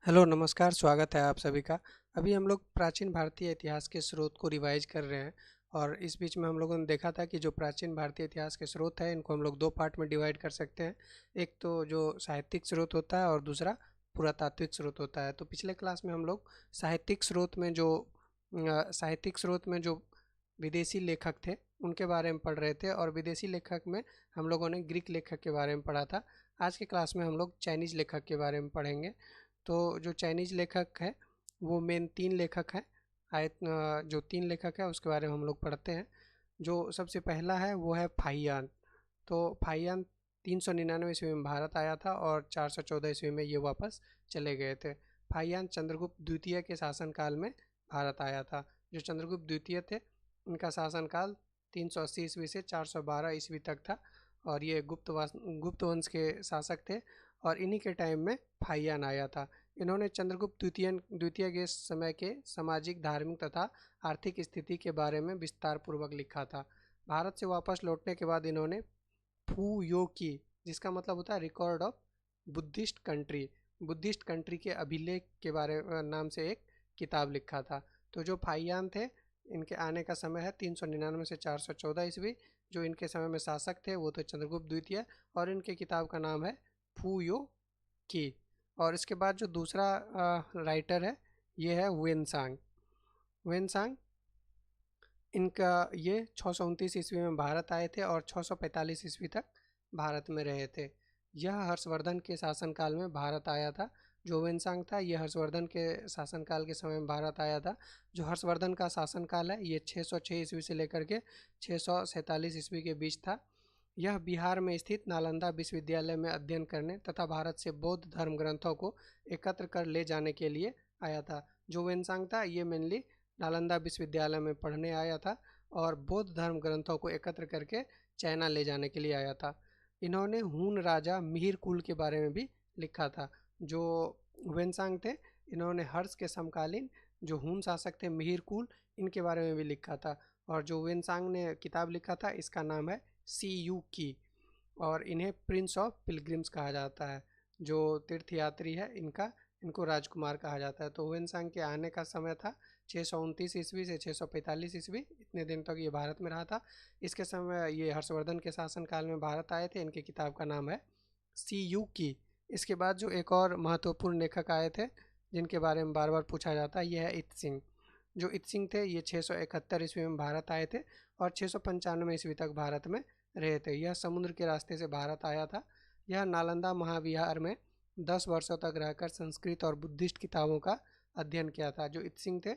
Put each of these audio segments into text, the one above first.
Hello नमस्कार, स्वागत है आप सभी का। अभी हम लोग प्राचीन भारतीय इतिहास के स्रोत को रिवाइज कर रहे हैं। और इस बीच में हम लोगों ने देखा था कि जो प्राचीन भारतीय इतिहास के स्रोत हैं इनको हम लोग दो पार्ट में डिवाइड कर सकते हैं। एक तो जो साहित्यिक स्रोत होता है और दूसरा पुरातात्विक स्रोत होता है। तो पिछले क्लास में हम लोग साहित्यिक स्रोत में जो विदेशी लेखक थे उनके बारे में पढ़ रहे थे, और विदेशी लेखक में हम लोगों ने ग्रीक लेखक के बारे में पढ़ा था। आज के क्लास में हम लोग चाइनीज लेखक के बारे में पढ़ेंगे। तो जो चाइनीज लेखक है वो मेन तीन लेखक हैं। जो तीन लेखक है उसके बारे में हम लोग पढ़ते हैं। जो सबसे पहला है वो है फाहियान। तो फाहियान 399 ईस्वी में भारत आया था और 414 ईस्वी में ये वापस चले गए थे। फाहियान चंद्रगुप्त द्वितीय के शासनकाल में भारत आया था। जो चंद्रगुप्त द्वितीय थे उनका शासनकाल 380 ईस्वी से 412 ईस्वी तक था, और ये गुप्त वंश के शासक थे। और इन्हीं के टाइम में फाहियान आया था। इन्होंने चंद्रगुप्त द्वितीय के समय के सामाजिक, धार्मिक तथा आर्थिक स्थिति के बारे में विस्तार पूर्वक लिखा था। भारत से वापस लौटने के बाद इन्होंने फू यो की, जिसका मतलब होता है रिकॉर्ड ऑफ बुद्धिस्ट कंट्री के अभिलेख के बारे नाम से एक किताब लिखा था। तो जो फाहियान थे इनके आने का समय है 399 से 414 ईस्वी। जो इनके समय में शासक थे वो थे चंद्रगुप्त द्वितीय, और इनके किताब का नाम है फू यो की। और इसके बाद जो दूसरा राइटर है ये है वेनसांग। इनका ये 629 ईस्वी में भारत आए थे और 645 ईस्वी तक भारत में रहे थे। यह हर्षवर्धन के शासनकाल में भारत आया था। जो वेनसांग था ये हर्षवर्धन के शासनकाल के समय में भारत आया था। जो हर्षवर्धन का शासनकाल है ये 606 ईस्वी से लेकर के 647 ईस्वी के बीच था। यह बिहार में स्थित नालंदा विश्वविद्यालय में अध्ययन करने तथा भारत से बौद्ध धर्म ग्रंथों को एकत्र कर ले जाने के लिए आया था। जो वेनसांग था ये मेनली नालंदा विश्वविद्यालय में पढ़ने आया था और बौद्ध धर्म ग्रंथों को एकत्र करके चाइना ले जाने के लिए आया था। इन्होंने हून राजा मिहिर कुल के बारे में भी लिखा था। जो वेनसांग थे इन्होंने हर्ष के समकालीन जो हून शासक थे मिहिर कुल, इनके बारे में भी लिखा था। और जो वेनसांग ने किताब लिखा था इसका नाम है सी यू की, और इन्हें प्रिंस ऑफ पिलग्रिम्स कहा जाता है। जो तीर्थयात्री है इनको राजकुमार कहा जाता है। तो वेनसांग के आने का समय था 629 ईस्वी से 645 ईस्वी। इतने दिन तक ये भारत में रहा था। इसके समय ये हर्षवर्धन के शासनकाल में भारत आए थे। इनकी किताब का नाम है सी यू की। इसके बाद जो एक और महत्वपूर्ण लेखक आए थे जिनके बारे में बार बार पूछा जाता है, ये है इत सिंह। जो इत सिंह थे ये 671 ईस्वी में भारत आए थे और 695 ईस्वी तक भारत में रहे थे। यह समुद्र के रास्ते से भारत आया था। यह नालंदा महाविहार में 10 वर्षों तक रहकर संस्कृत और बुद्धिस्ट किताबों का अध्ययन किया था। जो इत सिंह थे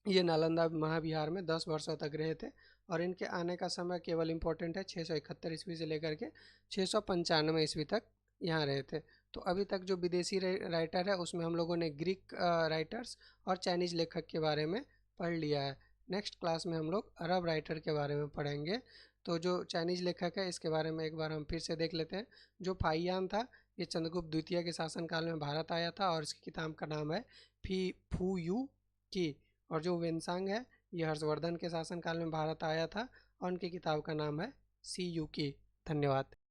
ये नालंदा महाविहार में 10 वर्षों तक रहे थे, और इनके आने का समय केवल इम्पोर्टेंट है 671 ईस्वी से लेकर के 695 ईस्वी तक यहाँ रहे थे। तो अभी तक जो विदेशी राइटर है उसमें हम लोगों ने ग्रीक राइटर्स और चाइनीज लेखक के बारे में पढ़ लिया है। नेक्स्ट क्लास में हम लोग अरब राइटर के बारे में पढ़ेंगे। तो जो चाइनीज लेखक है इसके बारे में एक बार हम फिर से देख लेते हैं। जो फाहियान था ये चंद्रगुप्त द्वितीय के शासनकाल में भारत आया था और इसकी किताब का नाम है फी फू यू की। और जो वेनसांग है ये हर्षवर्धन के शासनकाल में भारत आया था और उनकी किताब का नाम है सी यू की। धन्यवाद।